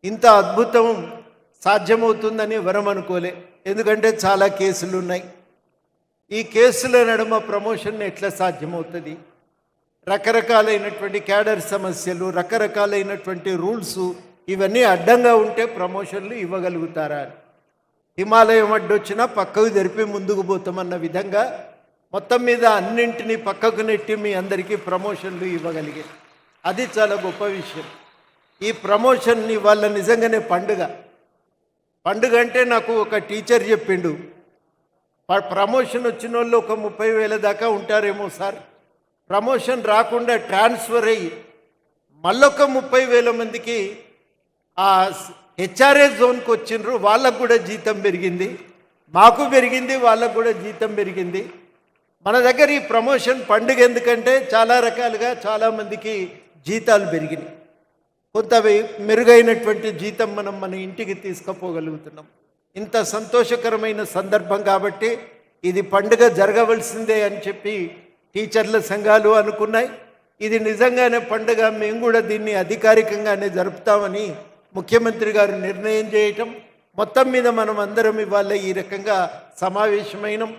ఇంత అద్భుతం సాధ్యమవుతుందని ఎవరం అనుకోలే. ఎందుకంటే చాలా కేసులు ఉన్నాయి. ఈ కేసుల నడుమ ప్రమోషన్ ఎట్లా సాధ్యమవుతుంది? రకరకాలైనటువంటి క్యాడర్ సమస్యలు, రకరకాలైనటువంటి రూల్స్, ఇవన్నీ అడ్డంగా ఉంటే ప్రమోషన్లు ఇవ్వగలుగుతారా? హిమాలయం అడ్డొచ్చినా పక్కకు జరిపి ముందుకు పోతామన్న విధంగా మొత్తం మీద అన్నింటినీ పక్కకు నెట్టి మీ అందరికీ ప్రమోషన్లు ఇవ్వగలిగారు. అది చాలా గొప్ప విషయం. ఈ ప్రమోషన్ని వాళ్ళ నిజంగానే పండుగ అంటే నాకు ఒక టీచర్ చెప్పిండు, ప్రమోషన్ వచ్చిన వాళ్ళు ఒక 30,000 దాకా ఉంటారేమో సార్, ప్రమోషన్ రాకుండా ట్రాన్స్ఫర్ అయ్యి మళ్ళొక 30,000 మందికి ఆ హెచ్ఆర్ఏ జోన్కి వచ్చిండ్రు. వాళ్ళకు కూడా జీతం పెరిగింది, మాకు పెరిగింది, వాళ్ళకు కూడా జీతం పెరిగింది. మన దగ్గర ఈ ప్రమోషన్ పండుగ ఎందుకంటే చాలా రకాలుగా చాలామందికి జీతాలు పెరిగినాయి. కొంత మెరుగైనటువంటి జీతం మన ఇంటికి తీసుకుపోగలుగుతున్నాం. ఇంత సంతోషకరమైన సందర్భం కాబట్టి ఇది పండుగ జరగవలసిందే అని చెప్పి టీచర్ల సంఘాలు అనుకున్నాయి. ఇది నిజంగానే పండుగ, మేము కూడా దీన్ని అధికారికంగానే జరుపుతామని ముఖ్యమంత్రి గారు నిర్ణయం చేయటం, మొత్తం మీద మనం అందరం ఇవాళ ఈ రకంగా సమావేశమైనం.